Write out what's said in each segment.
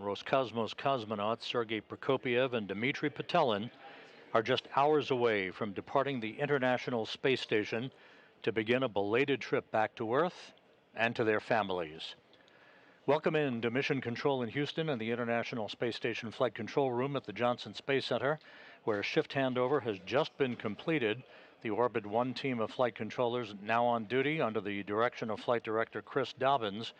Roscosmos cosmonauts Sergei Prokopyev and Dmitry Petelin are just hours away from departing the International Space Station to begin a belated trip back to Earth and to their families. Welcome in to Mission Control in Houston and the International Space Station Flight Control Room at the Johnson Space Center, where shift handover has just been completed. The Orbit 1 team of flight controllers now on duty under the direction of Flight Director Chris Dobbins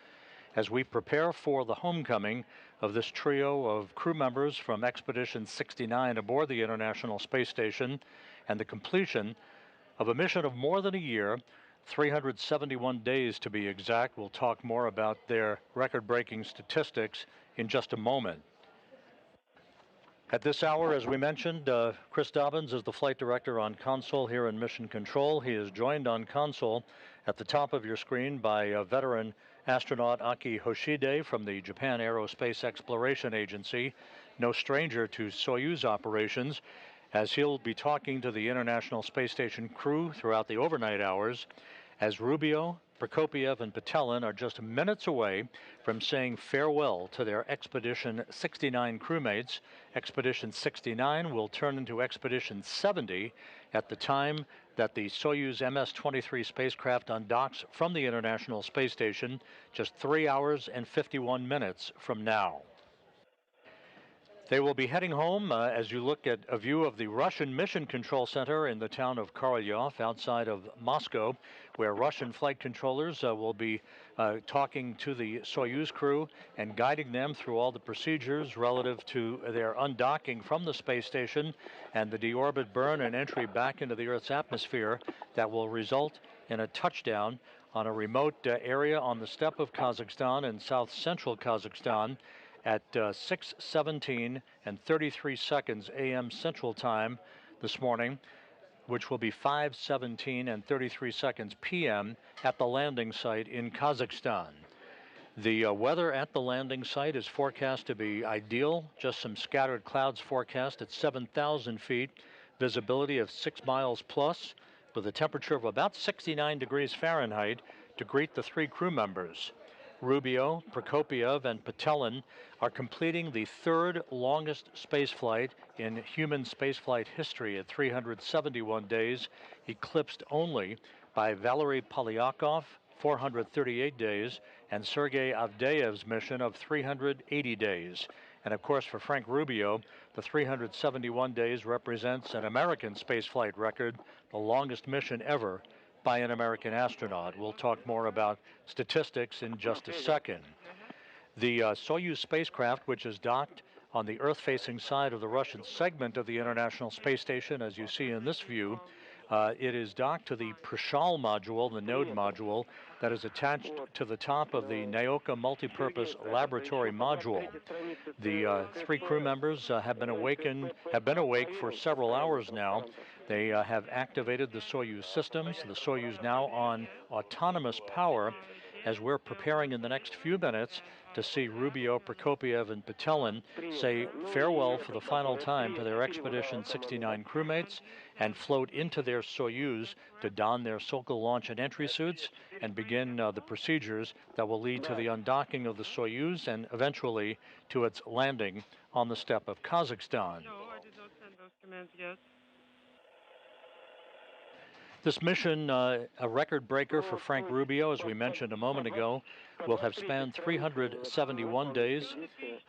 as we prepare for the homecoming of this trio of crew members from Expedition 69 aboard the International Space Station and the completion of a mission of more than a year, 371 days to be exact. We'll talk more about their record-breaking statistics in just a moment. At this hour, as we mentioned, Chris Dobbins is the flight director on console here in Mission Control. He is joined on console at the top of your screen by veteran astronaut Aki Hoshide from the Japan Aerospace Exploration Agency, no stranger to Soyuz operations, as he'll be talking to the International Space Station crew throughout the overnight hours, as Rubio, Prokopyev, and Petelin are just minutes away from saying farewell to their Expedition 69 crewmates. Expedition 69 will turn into Expedition 70 at the time that the Soyuz MS-23 spacecraft undocks from the International Space Station just 3 hours and 51 minutes from now. They will be heading home as you look at a view of the Russian Mission Control Center in the town of Korolyov outside of Moscow, where Russian flight controllers will be talking to the Soyuz crew and guiding them through all the procedures relative to their undocking from the space station and the deorbit burn and entry back into the Earth's atmosphere that will result in a touchdown on a remote area on the steppe of Kazakhstan in south-central Kazakhstan at 6:17 and 33 seconds a.m. Central Time this morning, which will be 5:17 and 33 seconds p.m. at the landing site in Kazakhstan. The weather at the landing site is forecast to be ideal, just some scattered clouds forecast at 7,000 feet, visibility of 6 miles plus, with a temperature of about 69 degrees Fahrenheit to greet the three crew members. Rubio, Prokopyev, and Petelin are completing the third longest spaceflight in human spaceflight history at 371 days, eclipsed only by Valery Polyakov, 438 days, and Sergei Avdeyev's mission of 380 days. And of course, for Frank Rubio, the 371 days represents an American spaceflight record, the longest mission ever by an American astronaut. We'll talk more about statistics in just a second. The Soyuz spacecraft, which is docked on the Earth-facing side of the Russian segment of the International Space Station, as you see in this view, it is docked to the Prishal module, the node module, that is attached to the top of the Naoka multipurpose laboratory module. The three crew members have been awake for several hours now. They have activated the Soyuz systems. The Soyuz now on autonomous power as we're preparing in the next few minutes to see Rubio, Prokopyev, and Petelin say farewell for the final time to their Expedition 69 crewmates and float into their Soyuz to don their Sokol launch and entry suits and begin the procedures that will lead to the undocking of the Soyuz and eventually to its landing on the steppe of Kazakhstan. No, I did not send those commands yet. This mission, a record breaker for Frank Rubio, as we mentioned a moment ago, will have spanned 371 days,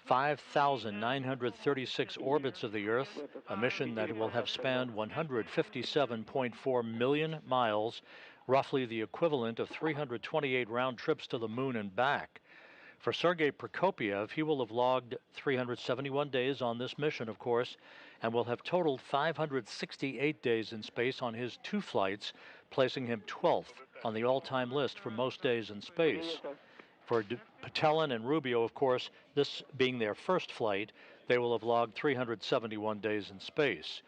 5,936 orbits of the Earth, a mission that will have spanned 157.4 million miles, roughly the equivalent of 328 round trips to the moon and back. For Sergei Prokopyev, he will have logged 371 days on this mission, of course, and will have totaled 568 days in space on his two flights, placing him 12th on the all-time list for most days in space. For Petelin and Rubio, of course, this being their first flight, they will have logged 371 days in space.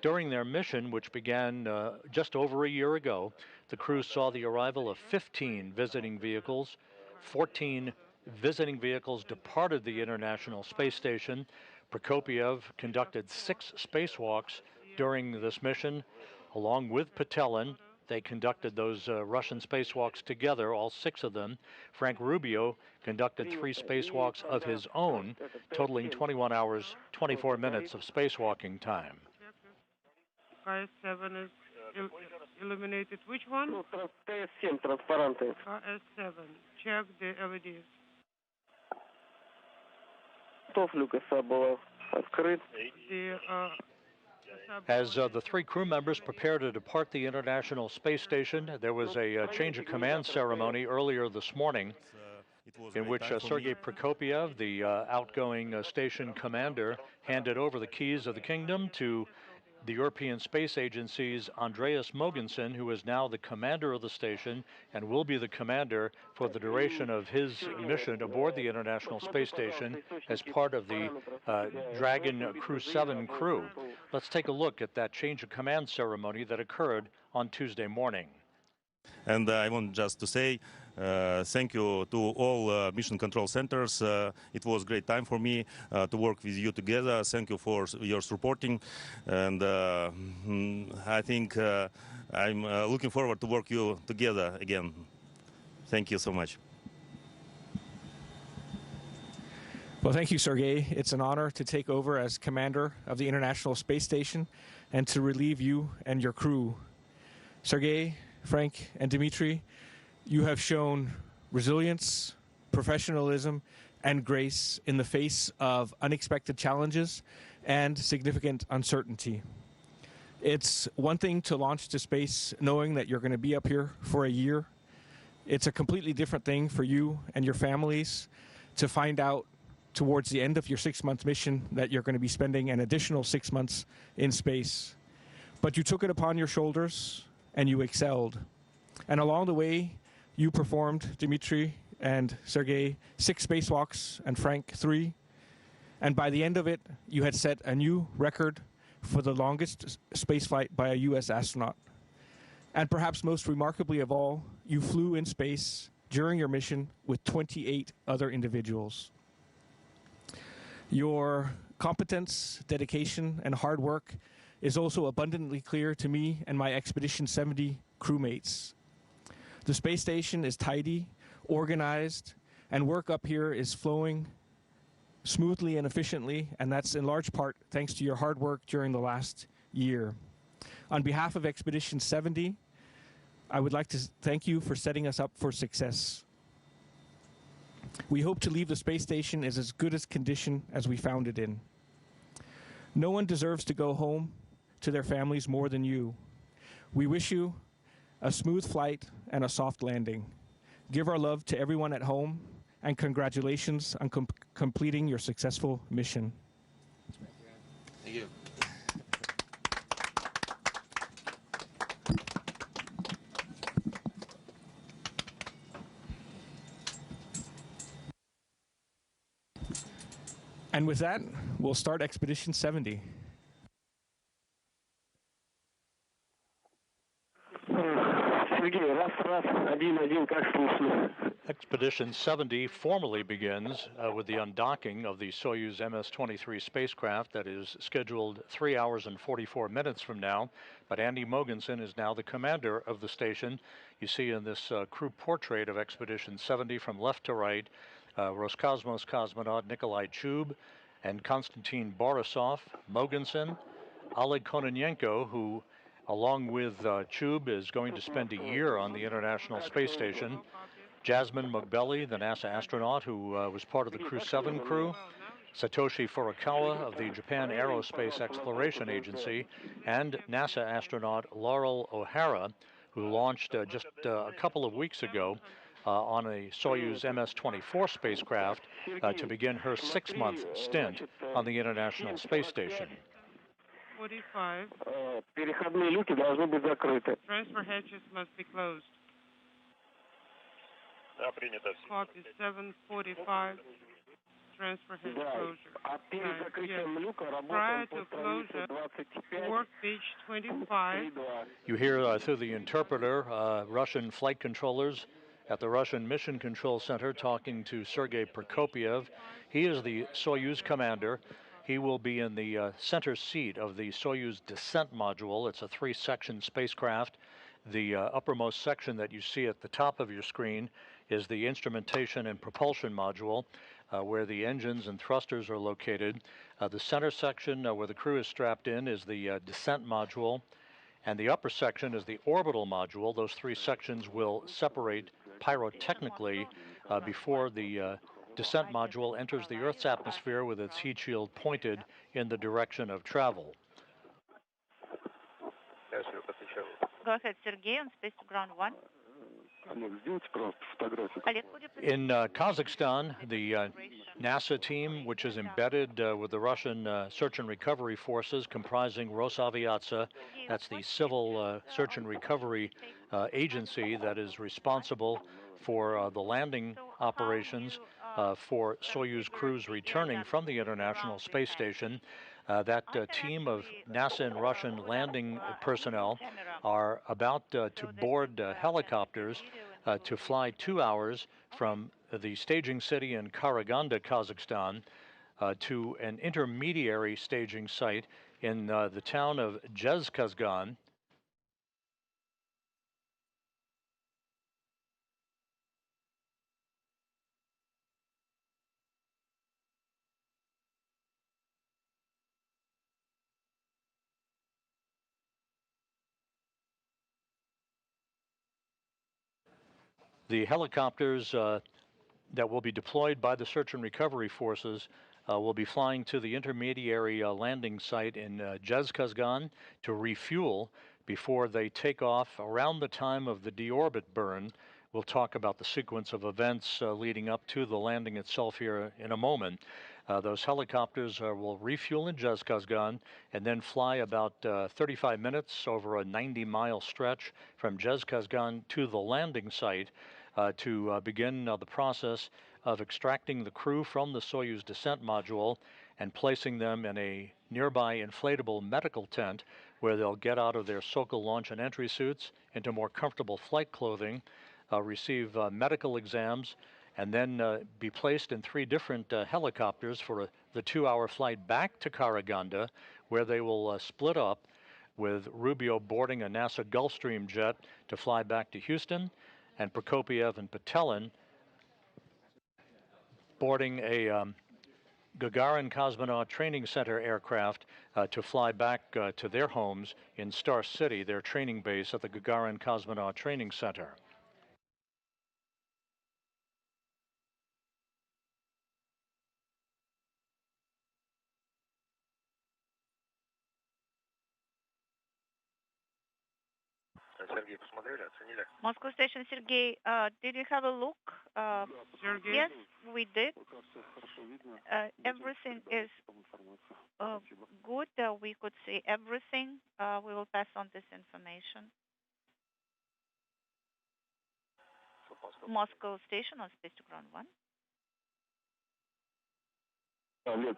During their mission, which began just over a year ago, the crew saw the arrival of 15 visiting vehicles. 14 visiting vehicles departed the International Space Station. Prokopyev conducted 6 spacewalks during this mission, along with Petelin, They conducted those Russian spacewalks together, all 6 of them. Frank Rubio conducted 3 spacewalks of his own, totaling 21 hours, 24 minutes of spacewalking time. KS7 is illuminated. Which one? KS7, transparente. KS7. Check the LEDs. As the 3 crew members prepare to depart the International Space Station, there was a change of command ceremony earlier this morning in which Sergei Prokopyev, the outgoing station commander, handed over the keys of the kingdom to the European Space Agency's Andreas Mogensen, who is now the commander of the station and will be the commander for the duration of his mission aboard the International Space Station as part of the Dragon Crew 7 crew. Let's take a look at that change of command ceremony that occurred on Tuesday morning. And I want just to say thank you to all mission control centers. It was a great time for me to work with you together. Thank you for your supporting. And I think I'm looking forward to work you together again. Thank you so much. Well, thank you, Sergei. It's an honor to take over as commander of the International Space Station and to relieve you and your crew. Sergei, Frank, and Dmitry, you have shown resilience, professionalism, and grace in the face of unexpected challenges and significant uncertainty. It's one thing to launch to space knowing that you're going to be up here for a year. It's a completely different thing for you and your families to find out towards the end of your 6-month mission that you're going to be spending an additional 6 months in space. But you took it upon your shoulders and you excelled. And along the way, you performed, Dmitry and Sergei, 6 spacewalks and Frank 3. And by the end of it, you had set a new record for the longest spaceflight by a US astronaut. And perhaps most remarkably of all, you flew in space during your mission with 28 other individuals. Your competence, dedication, and hard work is also abundantly clear to me and my Expedition 70 crewmates. The space station is tidy, organized, and work up here is flowing smoothly and efficiently, and that's in large part thanks to your hard work during the last year. On behalf of Expedition 70, I would like to thank you for setting us up for success. We hope to leave the space station in as good a condition as we found it in. No one deserves to go home to their families more than you. We wish you a smooth flight and a soft landing. Give our love to everyone at home, and congratulations on completing your successful mission. Thank you. And with that, we'll start Expedition 70. Expedition 70 formally begins with the undocking of the Soyuz MS-23 spacecraft that is scheduled 3 hours and 44 minutes from now. But Andy Mogensen is now the commander of the station. You see in this crew portrait of Expedition 70 from left to right, Roscosmos cosmonaut Nikolai Chub and Konstantin Borisov, Mogensen, Oleg Kononenko, who along with Chub is going to spend a year on the International Space Station, Jasmine Mugbeli, the NASA astronaut who was part of the Crew 7 crew, Satoshi Furukawa of the Japan Aerospace Exploration Agency, and NASA astronaut Laurel O'Hara, who launched just a couple of weeks ago on a Soyuz MS-24 spacecraft to begin her 6-month stint on the International Space Station. 45. Переходные люки должны быть закрыты. Transfer hatches must be closed. Да, принято. Copy 745. Transfer hatch closure. Yes. Prior to closure, work page 25. You hear through the interpreter Russian flight controllers at the Russian Mission Control Center talking to Sergei Prokopyev. He is the Soyuz commander. He will be in the center seat of the Soyuz descent module. It's a 3-section spacecraft The uppermost section that you see at the top of your screen is the instrumentation and propulsion module, where the engines and thrusters are located. The center section where the crew is strapped in is the descent module, and the upper section is the orbital module. Those three sections will separate pyrotechnically before the descent module enters the Earth's atmosphere with its heat shield pointed in the direction of travel. Go ahead, Sergey, on space to ground 1. In Kazakhstan, the NASA team, which is embedded with the Russian search and recovery forces comprising Rosaviatsia, that's the civil search and recovery agency that is responsible for the landing operations for Soyuz crews returning from the International Space Station. That team of NASA and Russian landing personnel are about to board helicopters to fly 2 hours from the staging city in Karaganda, Kazakhstan, to an intermediary staging site in the town of Jezkazgan. The helicopters that will be deployed by the search and recovery forces will be flying to the intermediary landing site in Jezkazgan to refuel before they take off around the time of the deorbit burn. We'll talk about the sequence of events leading up to the landing itself here in a moment. Those helicopters will refuel in Jezkazgan and then fly about 35 minutes over a 90-mile stretch from Jezkazgan to the landing site to begin the process of extracting the crew from the Soyuz descent module and placing them in a nearby inflatable medical tent where they'll get out of their Sokol launch and entry suits into more comfortable flight clothing, receive medical exams, and then be placed in 3 different helicopters for the 2-hour flight back to Karaganda, where they will split up, with Rubio boarding a NASA Gulfstream jet to fly back to Houston, and Prokopiev and Patelin boarding a Gagarin Cosmonaut Training Center aircraft to fly back to their homes in Star City, their training base at the Gagarin Cosmonaut Training Center. Moscow Station, Sergey, did you have a look? Yes, we did. Everything is good. We could see everything. We will pass on this information. Moscow Station on space to ground 1. Oleg,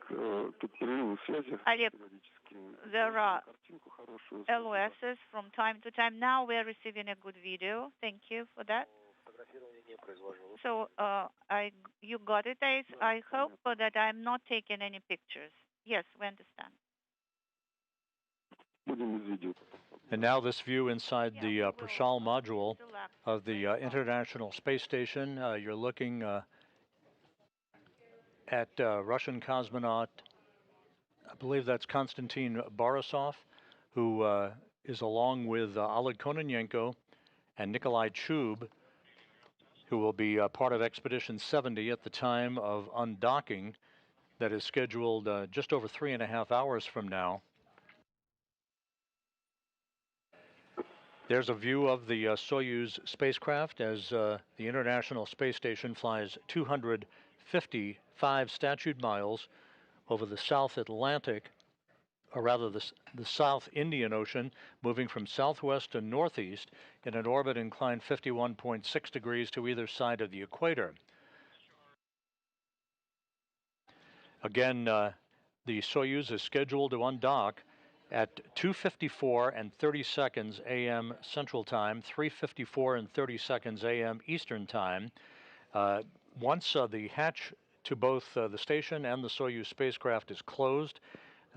there are LOSs from time to time. Now we are receiving a good video. Thank you for that. So you got it, Ace. I hope that I'm not taking any pictures. Yes, we understand. And now this view inside the Prashal module of the International Space Station. You're looking at Russian cosmonaut, I believe that's Konstantin Borisov, who is along with Oleg Kononenko and Nikolai Chub, who will be part of Expedition 70 at the time of undocking that is scheduled just over 3.5 hours from now. There's a view of the Soyuz spacecraft as the International Space Station flies 255 statute miles over the South Atlantic, or rather the South Indian Ocean, moving from southwest to northeast in an orbit inclined 51.6 degrees to either side of the equator. Again, the Soyuz is scheduled to undock at 2:54 and 30 seconds a.m. Central Time, 3:54 and 30 seconds a.m. Eastern Time. Once the hatch to both the station and the Soyuz spacecraft is closed,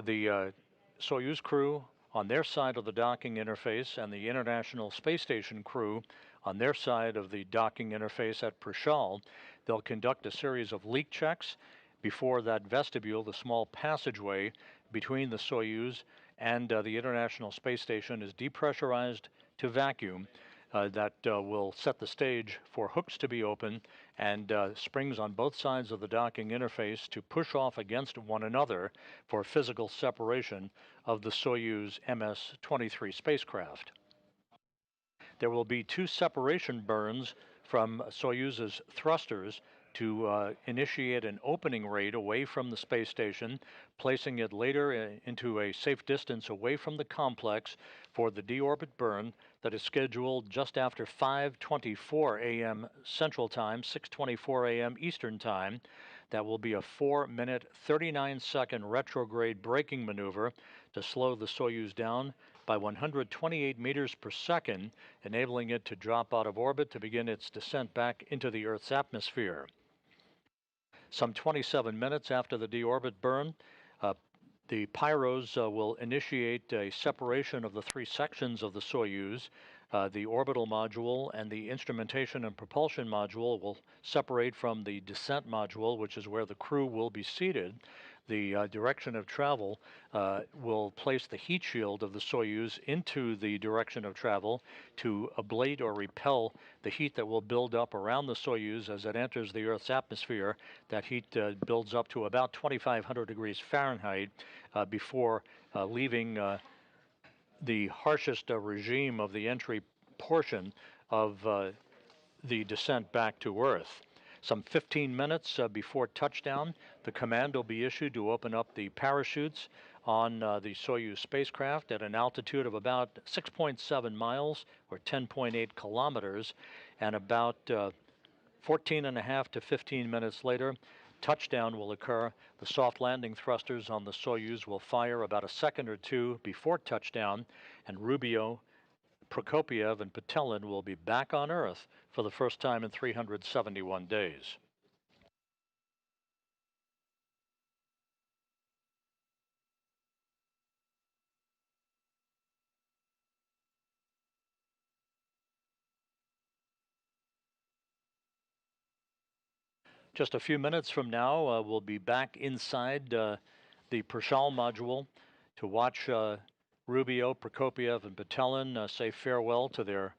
the Soyuz crew on their side of the docking interface and the International Space Station crew on their side of the docking interface at Prishal. They'll conduct a series of leak checks before that vestibule, the small passageway between the Soyuz and the International Space Station is depressurized to vacuum. That will set the stage for hooks to be open and springs on both sides of the docking interface to push off against one another for physical separation of the Soyuz MS-23 spacecraft. There will be two separation burns from Soyuz's thrusters to initiate an opening rate away from the space station, placing it later into a safe distance away from the complex for the deorbit burn that is scheduled just after 5:24 a.m. Central Time, 6:24 a.m. Eastern Time. That will be a 4-minute, 39-second retrograde braking maneuver to slow the Soyuz down by 128 meters per second, enabling it to drop out of orbit to begin its descent back into the Earth's atmosphere. Some 27 minutes after the deorbit burn, the pyros will initiate a separation of the three sections of the Soyuz. The orbital module and the instrumentation and propulsion module will separate from the descent module, which is where the crew will be seated. The direction of travel will place the heat shield of the Soyuz into the direction of travel to ablate or repel the heat that will build up around the Soyuz as it enters the Earth's atmosphere. That heat builds up to about 2,500 degrees Fahrenheit before leaving the harshest regime of the entry portion of the descent back to Earth. Some 15 minutes before touchdown, the command will be issued to open up the parachutes on the Soyuz spacecraft at an altitude of about 6.7 miles or 10.8 kilometers, and about 14.5 to 15 minutes later, touchdown will occur. The soft landing thrusters on the Soyuz will fire about a second or two before touchdown, and Rubio, Prokopiev, and Petelin will be back on Earth for the first time in 371 days. Just a few minutes from now, we'll be back inside the Prishal module to watch Rubio, Prokopiev, and Petelin say farewell to their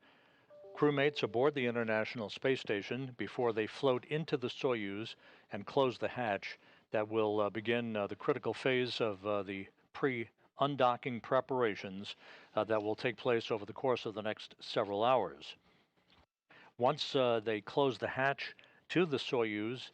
crewmates aboard the International Space Station before they float into the Soyuz and close the hatch. That will begin the critical phase of the pre-undocking preparations that will take place over the course of the next several hours. Once they close the hatch to the Soyuz,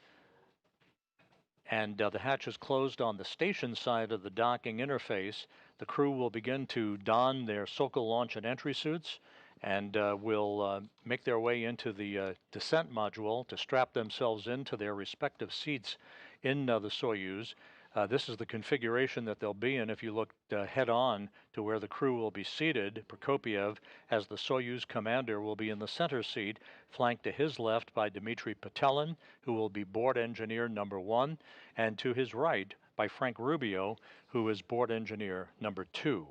and the hatch is closed on the station side of the docking interface, the crew will begin to don their Sokol launch and entry suits and will make their way into the descent module to strap themselves into their respective seats in the Soyuz. This is the configuration that they'll be in if you look head on to where the crew will be seated. Prokopiev, as the Soyuz commander, will be in the center seat, flanked to his left by Dmitry Petelin, who will be board engineer number 1, and to his right by Frank Rubio, who is board engineer number 2.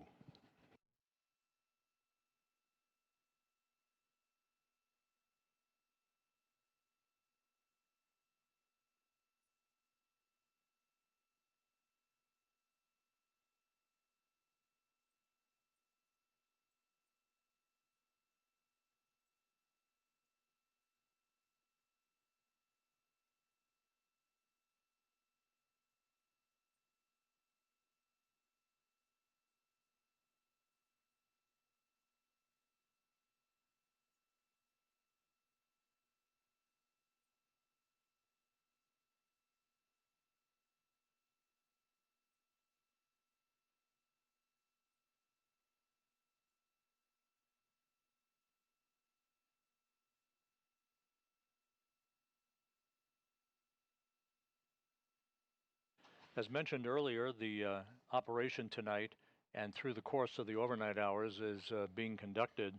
As mentioned earlier, the operation tonight and through the course of the overnight hours is being conducted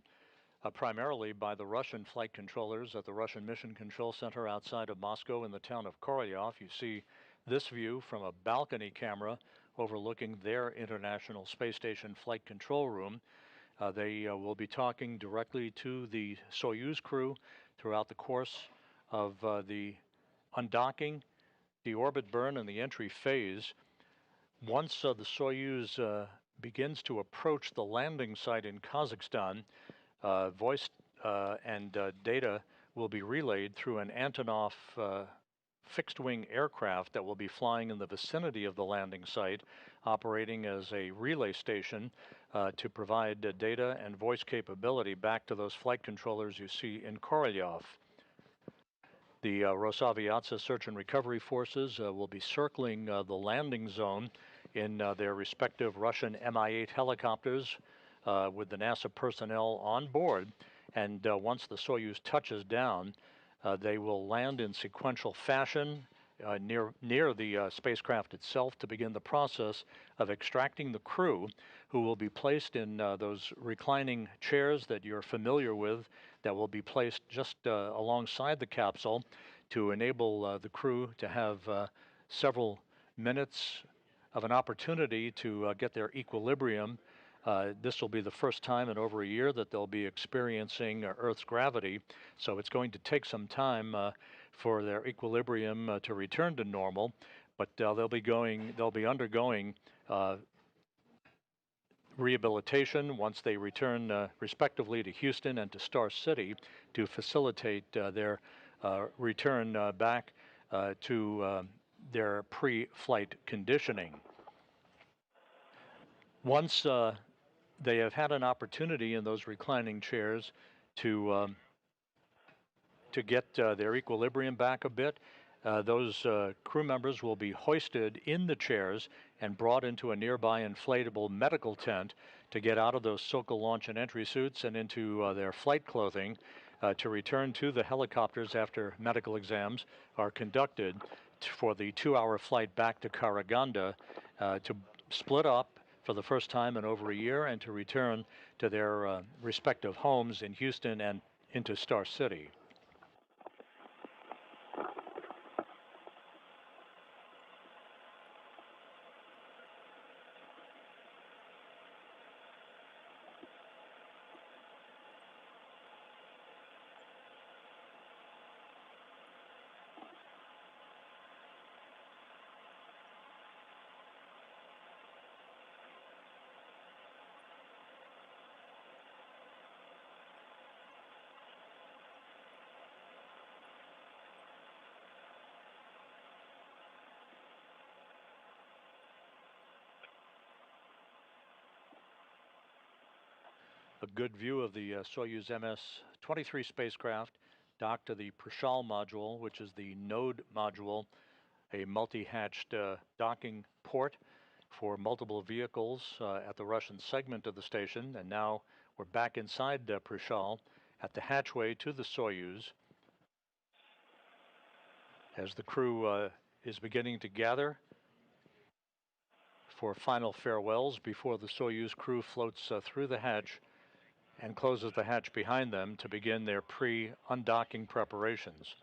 primarily by the Russian flight controllers at the Russian Mission Control Center outside of Moscow in the town of Korolyov. You see this view from a balcony camera overlooking their International Space Station flight control room. They will be talking directly to the Soyuz crew throughout the course of the undocking, deorbit burn, and the entry phase. Once the Soyuz begins to approach the landing site in Kazakhstan, voice and data will be relayed through an Antonov fixed-wing aircraft that will be flying in the vicinity of the landing site, operating as a relay station to provide data and voice capability back to those flight controllers you see in Korolyov. The Rosaviatsa search and recovery forces will be circling the landing zone in their respective Russian Mi-8 helicopters with the NASA personnel on board. And once the Soyuz touches down, they will land in sequential fashion near the spacecraft itself to begin the process of extracting the crew, who will be placed in those reclining chairs that you're familiar with, that will be placed just alongside the capsule to enable the crew to have several minutes of an opportunity to get their equilibrium. This will be the first time in over a year that they'll be experiencing Earth's gravity, so it's going to take some time for their equilibrium to return to normal, but they'll be undergoing rehabilitation once they return respectively to Houston and to Star City to facilitate their return back to their pre-flight conditioning. Once they have had an opportunity in those reclining chairs to get their equilibrium back a bit, those crew members will be hoisted in the chairs and brought into a nearby inflatable medical tent to get out of those Sokol launch and entry suits and into their flight clothing to return to the helicopters after medical exams are conducted for the 2-hour flight back to Karaganda to split up for the first time in over a year and to return to their respective homes in Houston and into Star City. A good view of the Soyuz MS-23 spacecraft docked to the Prishal module, which is the node module, a multi-hatched docking port for multiple vehicles at the Russian segment of the station. And now we're back inside Prishal at the hatchway to the Soyuz as the crew is beginning to gather for final farewells before the Soyuz crew floats through the hatch and closes the hatch behind them to begin their pre-undocking preparations.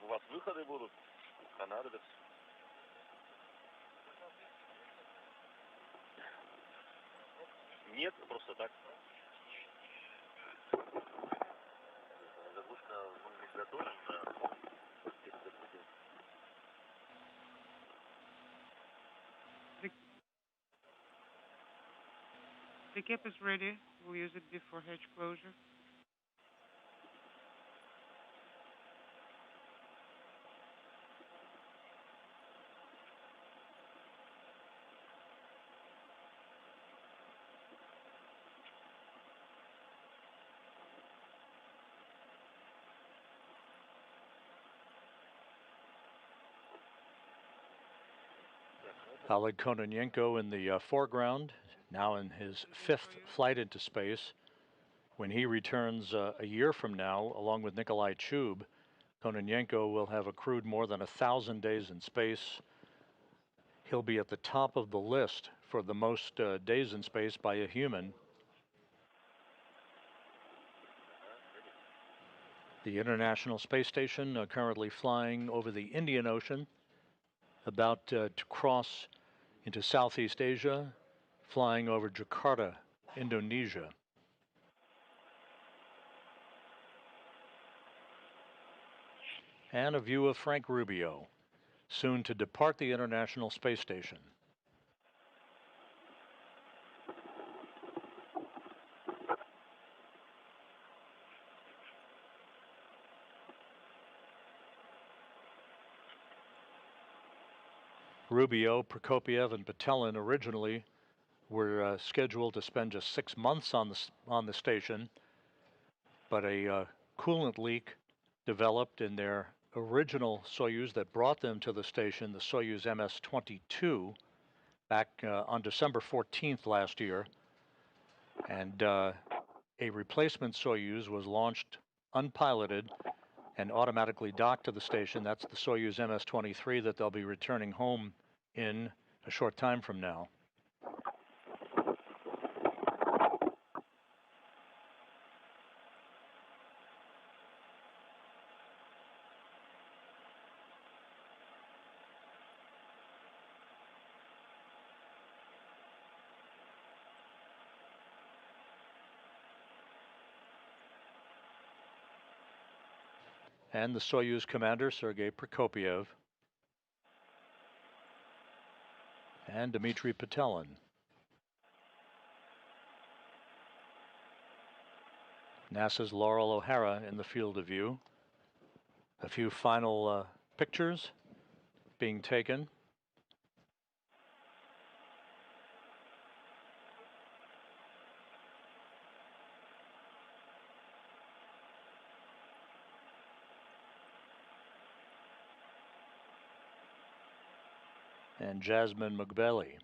У вас выходы будут, понадобятся. Нет, просто так. Заглушка мы готовим, да. The cap is ready. We'll use it before hatch closure. Oleg Kononenko in the foreground, now in his 5th flight into space. When he returns a year from now, along with Nikolai Chub, Kononenko will have accrued more than 1,000 days in space. He'll be at the top of the list for the most days in space by a human. The International Space Station currently flying over the Indian Ocean, about to cross into Southeast Asia, flying over Jakarta, Indonesia. And a view of Frank Rubio, soon to depart the International Space Station. Rubio, Prokopiev, and Petelin originally were scheduled to spend just 6 months on the station, but a coolant leak developed in their original Soyuz that brought them to the station, the Soyuz MS-23, back on December 14th last year, and a replacement Soyuz was launched unpiloted and automatically docked to the station. That's the Soyuz MS-23 that they'll be returning home in a short time from now. And the Soyuz commander, Sergei Prokopiev, and Dmitry Petelin. NASA's Laurel O'Hara in the field of view. A few final pictures being taken. And Jasmine Mugbeli.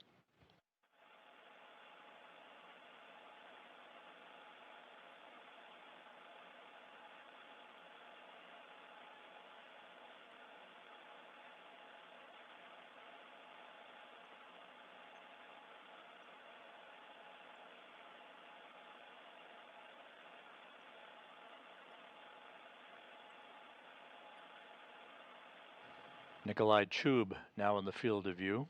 Nikolai Chub now in the field of view.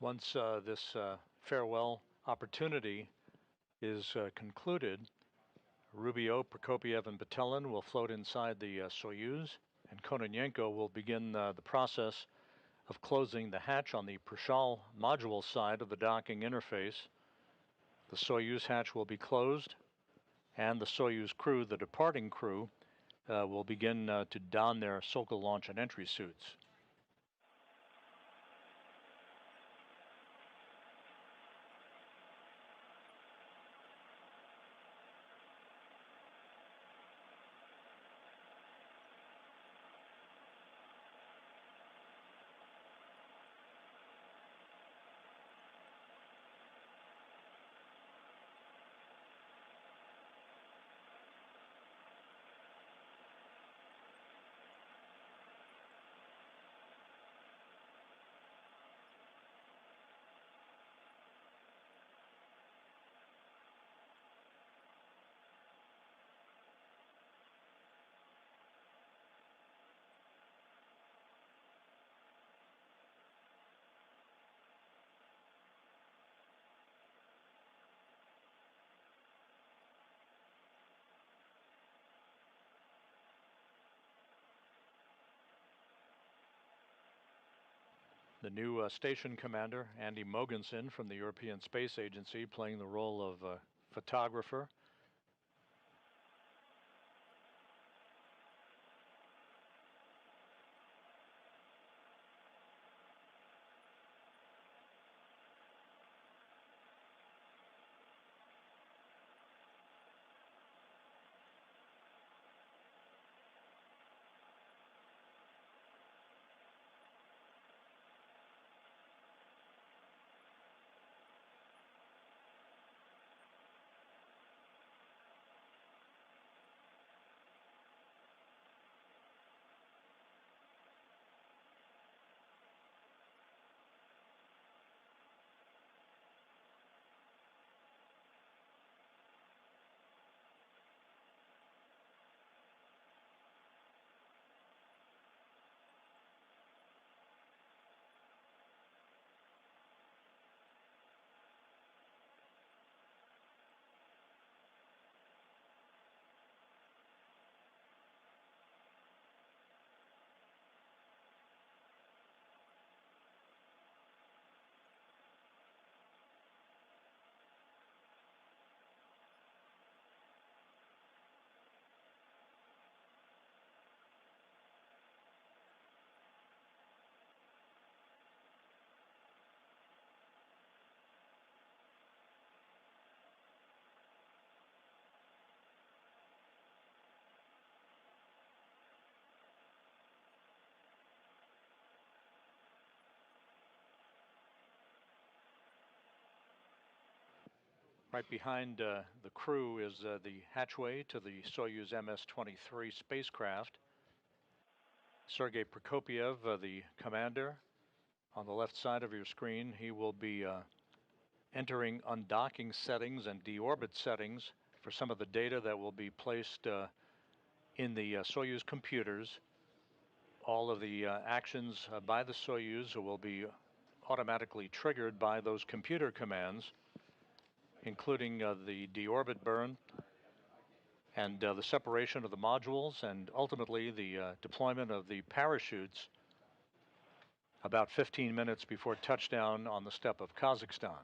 Once this farewell opportunity is concluded, Rubio, Prokopiev, and Petelin will float inside the Soyuz, and Kononenko will begin the process of closing the hatch on the Prashal module side of the docking interface. The Soyuz hatch will be closed, and the Soyuz crew, the departing crew, will begin to don their Sokol launch and entry suits. The new station commander, Andy Mogensen from the European Space Agency, playing the role of photographer. Right behind the crew is the hatchway to the Soyuz MS-23 spacecraft. Sergei Prokopyev, the commander, on the left side of your screen. He will be entering undocking settings and deorbit settings for some of the data that will be placed in the Soyuz computers. All of the actions by the Soyuz will be automatically triggered by those computer commands, including the deorbit burn and the separation of the modules, and ultimately the deployment of the parachutes about 15 minutes before touchdown on the steppe of Kazakhstan.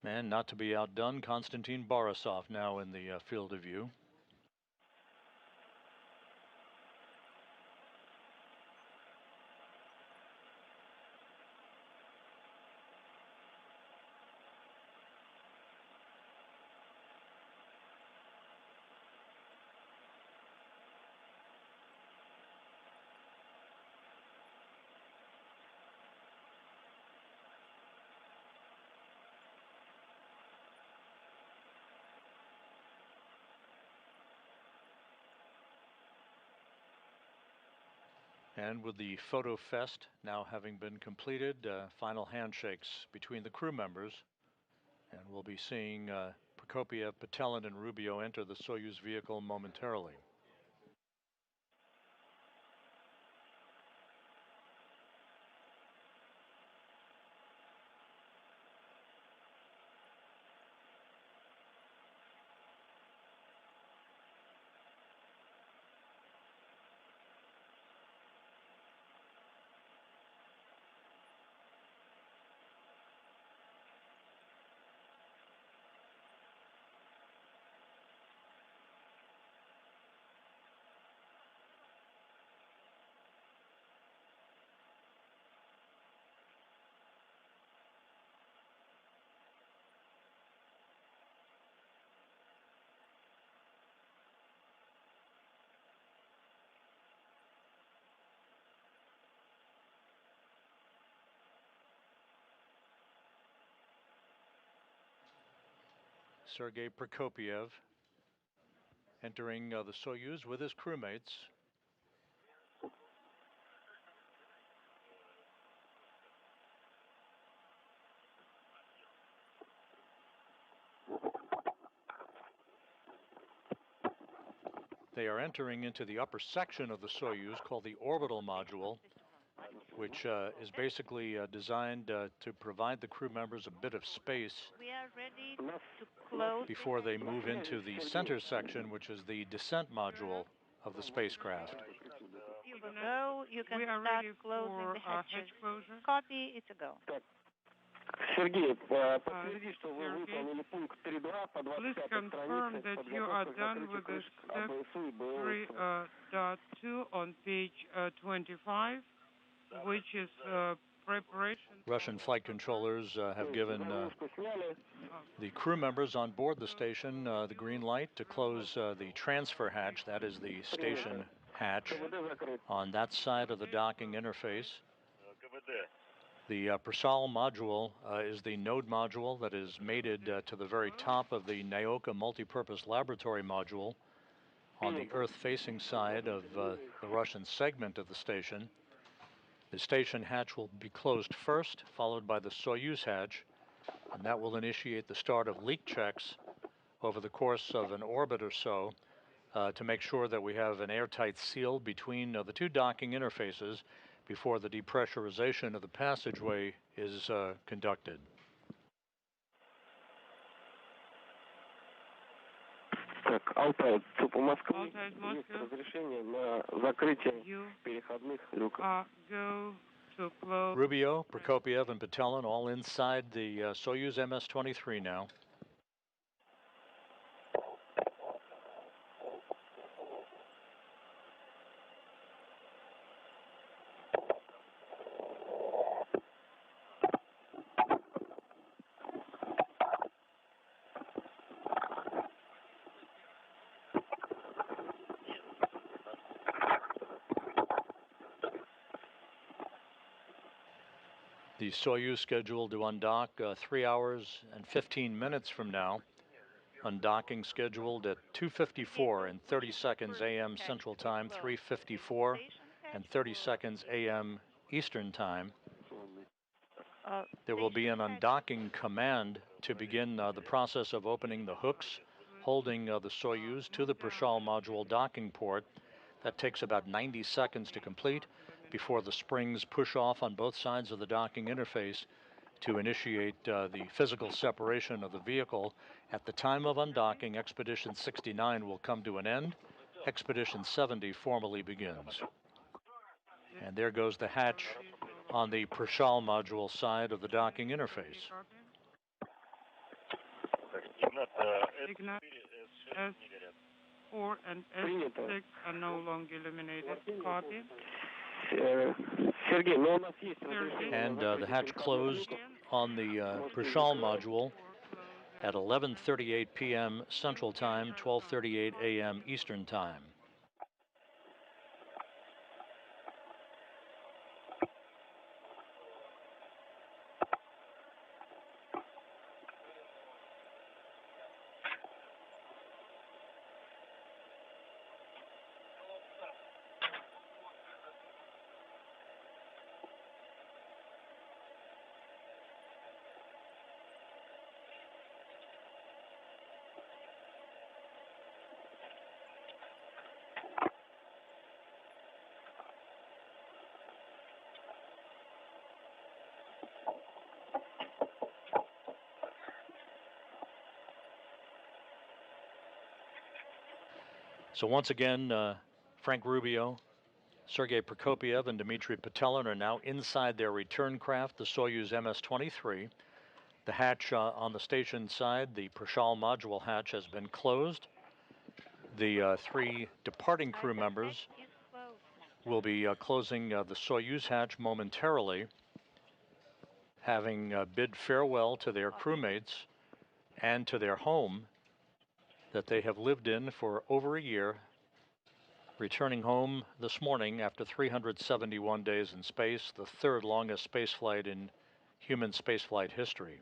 And not to be outdone, Konstantin Borisov now in the field of view. And with the photo fest now having been completed, final handshakes between the crew members, and we'll be seeing Prokopyev, Patelin, and Rubio enter the Soyuz vehicle momentarily. Sergei Prokopyev entering the Soyuz with his crewmates. They are entering into the upper section of the Soyuz called the orbital module, which is basically designed to provide the crew members a bit of space We are ready to close before they move into the center section, which is the descent module of the spacecraft. You will go. You can We are start ready closing for the hatches. hatch closure. Copy. It's a go. Сергей, подтверди, что вы выполнили пункт 3.2 по Please 25 confirm странице that you are подготовка к done закрытию with the крышек step АБСУ и БО. 3.2 on page 25, which is preparation. Russian flight controllers have given the crew members on board the station the green light to close the transfer hatch, that is the station hatch, on that side of the docking interface. The Prashal module is the node module that is mated to the very top of the Naoka multipurpose laboratory module on the Earth-facing side of the Russian segment of the station. The station hatch will be closed first, followed by the Soyuz hatch, and that will initiate the start of leak checks over the course of an orbit or so to make sure that we have an airtight seal between the two docking interfaces before the depressurization of the passageway is conducted. Так, Алтай, ЦУП Москвы, Altai, есть Moscow. разрешение на закрытие You переходных люков. go to close. Rubio, Prokopiev, and Petelin all inside the Soyuz MS-23 now. The Soyuz scheduled to undock 3 hours and 15 minutes from now. Undocking scheduled at 2:54 and 30 seconds a.m. Central Time, 3:54 and 30 seconds a.m. Eastern Time. There will be an undocking command to begin the process of opening the hooks holding the Soyuz to the Prashal module docking port. That takes about 90 seconds to complete before the springs push off on both sides of the docking interface to initiate the physical separation of the vehicle. At the time of undocking, Expedition 69 will come to an end. Expedition 70 formally begins. And there goes the hatch on the Prashal module side of the docking interface. Ignat, S4 and S6 are no longer illuminated. Copy. Сергей, но у нас есть разрешение. And the hatch closed on the Prashal module at 11:38 p.m. Central Time, 12:38 a.m. Eastern Time. So once again, Frank Rubio, Sergei Prokopiev, and Dmitry Petelin are now inside their return craft, the Soyuz MS-23. The hatch on the station side, the Prashal module hatch, has been closed. The three departing crew members will be closing the Soyuz hatch momentarily, having bid farewell to their crewmates and to their home that they have lived in for over a year, returning home this morning after 371 days in space, the third longest spaceflight in human spaceflight history.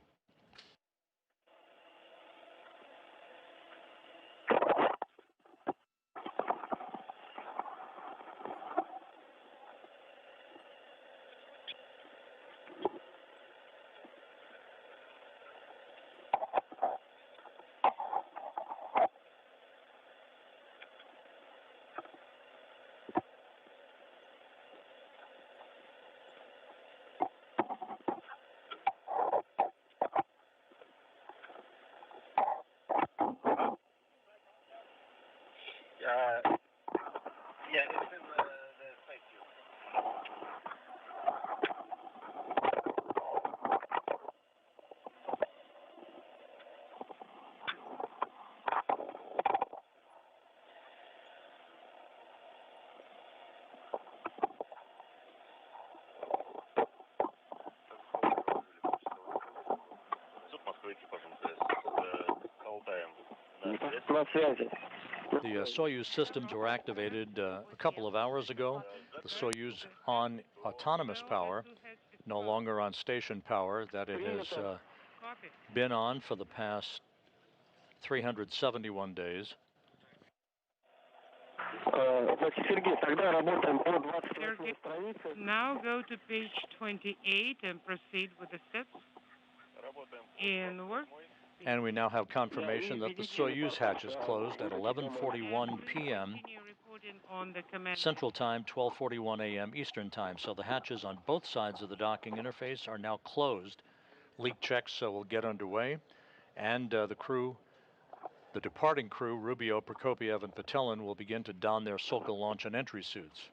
На связи. The Soyuz systems were activated a couple of hours ago. The Soyuz on autonomous power, no longer on station power that it has been on for the past 371 days. Сергей, тогда работаем по 28 странице. Now go to page 28 and proceed with the steps. And work. And we now have confirmation that the Soyuz hatch is closed at 11:41 p.m. Central Time, 12:41 a.m. Eastern Time. So the hatches on both sides of the docking interface are now closed. Leak checks will get underway, and the crew, the departing crew, Rubio, Prokopiev, and Patelin, will begin to don their Sokol launch and entry suits.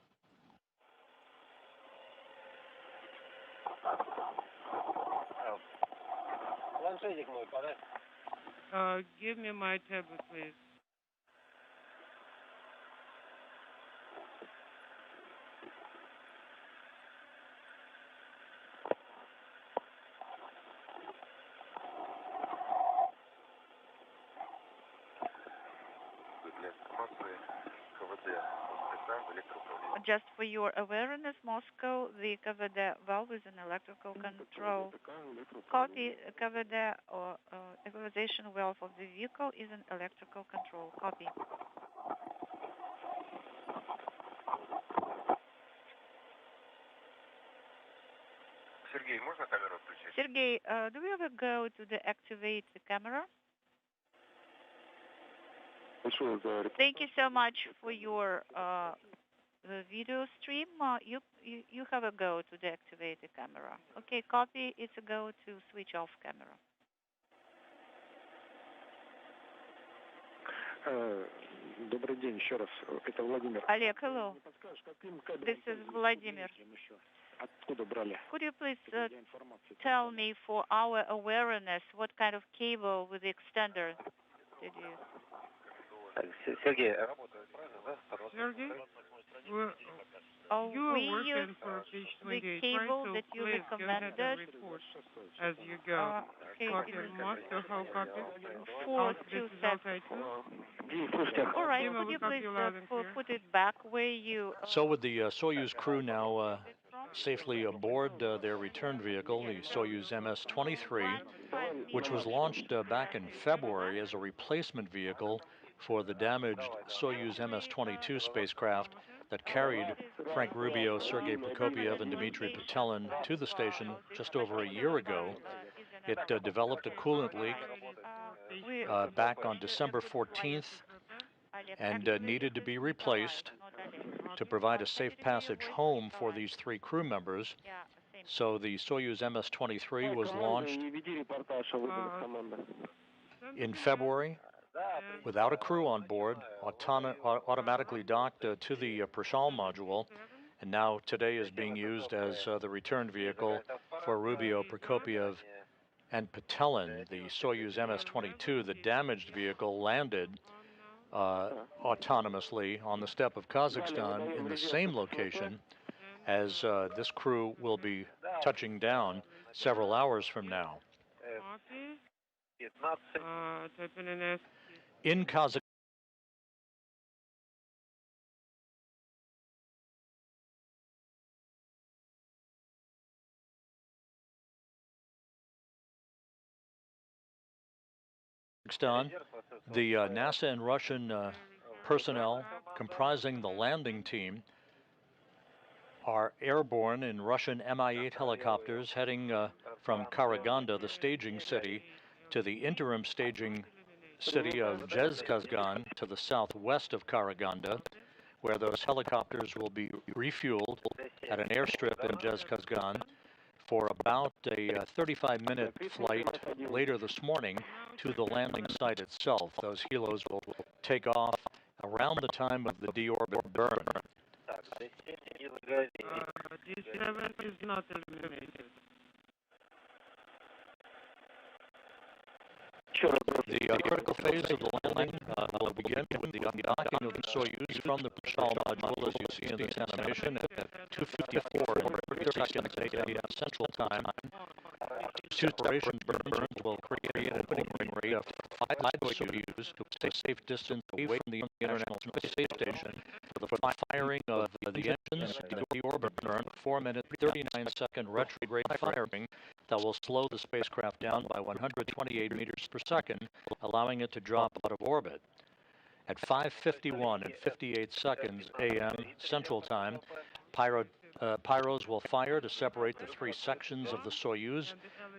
Give me my tablet, please. Just for your awareness, Moscow, the KVD valve is an electrical control. Copy, KVD or equalization valve of the vehicle is an electrical control. Copy. Sergey, do we ever go to the activate the camera? Thank you so much for your the video stream. You have a go to deactivate the camera. Okay, copy. It's a go to switch off camera. Добрый день еще раз. Это Владимир. Олег, hello. This is Vladimir. Откуда брали? Could you please tell me, for our awareness, what kind of cable with the extender did you use? Sergey, you we use for page 28, the cable right? that you please recommended. Go ahead and report as you go. Okay, Copy master, how copy? 427. All right, could you please put it back where you... So with the Soyuz crew now safely aboard their return vehicle, the Soyuz MS-23, which was launched back in February as a replacement vehicle for the damaged Soyuz MS-22 spacecraft that carried Frank Rubio, Sergei Prokopiev, and Dmitry Patelin to the station just over a year ago. It developed a coolant leak back on December 14th and needed to be replaced to provide a safe passage home for these three crew members. So the Soyuz MS-23 was launched in February without a crew on board, automatically docked to the Prashal module, and now today is being used as the return vehicle for Rubio, Prokopiev, and Patelin. The Soyuz MS-22, the damaged vehicle, landed autonomously on the steppe of Kazakhstan in the same location as this crew will be touching down several hours from now. In Kazakhstan, the NASA and Russian personnel comprising the landing team are airborne in Russian Mi-8 helicopters heading from Karaganda, the staging city, to the interim staging city of Zhezkazgan to the southwest of Karaganda, where those helicopters will be refueled at an airstrip in Zhezkazgan for about a 35-minute flight later this morning to the landing site itself. Those helos will take off around the time of the deorbit burn. D7 is not eliminated. The critical phase of the landing will begin with the undocking of the Soyuz from the Prashal module, as you see in this animation, at 2:54 in 30 seconds a.m. Central Time. Two separation burns will create an opening rate of 5 Soyuz to stay safe distance away from the International Space Station for the firing of the engines and the orbit burn, 4-minute 39-second retrograde firing that will slow the spacecraft down by 128 meters per second, allowing it to drop out of orbit. At 5:51 and 58 seconds a.m. Central Time, pyros will fire to separate the 3 sections of the Soyuz,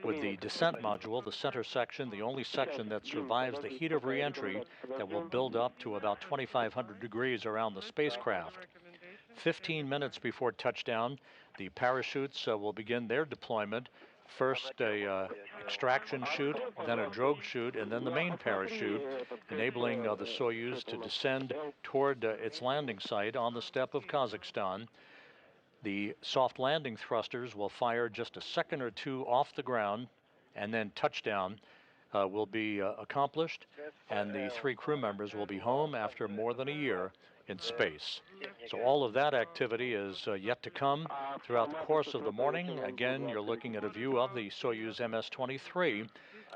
with the descent module, the center section, the only section that survives the heat of reentry that will build up to about 2,500 degrees around the spacecraft. 15 minutes before touchdown, the parachutes will begin their deployment. First a extraction chute, then a drogue chute, and then the main parachute, enabling the Soyuz to descend toward its landing site on the steppe of Kazakhstan. The soft landing thrusters will fire just a second or two off the ground, and then touchdown will be accomplished, and the 3 crew members will be home after more than a year in space. So all of that activity is yet to come throughout the course of the morning. Again, you're looking at a view of the Soyuz MS-23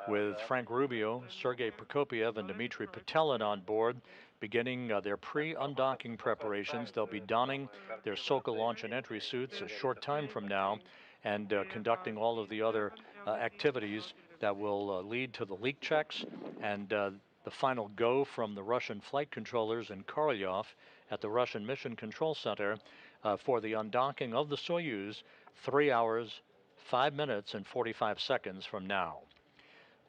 with Frank Rubio, Sergei Prokopyev, and Dmitry Petelin on board, beginning their pre-undocking preparations. They'll be donning their Sokol launch and entry suits a short time from now and conducting all of the other activities that will lead to the leak checks and the final go from the Russian flight controllers in Korolyov at the Russian Mission Control Center for the undocking of the Soyuz 3 hours, 5 minutes, and 45 seconds from now.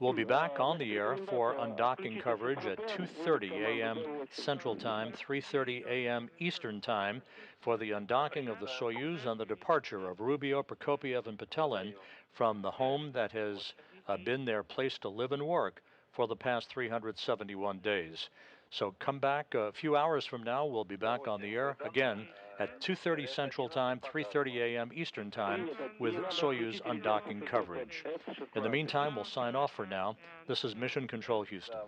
We'll be back on the air for undocking coverage at 2:30 a.m. Central Time, 3:30 a.m. Eastern Time for the undocking of the Soyuz and the departure of Rubio, Prokopyev, and Petelin from the home that has been their place to live and work for the past 371 days. So come back a few hours from now. We'll be back on the air again at 2:30 Central Time, 3:30 a.m. Eastern Time with Soyuz undocking coverage. In the meantime, we'll sign off for now. This is Mission Control Houston.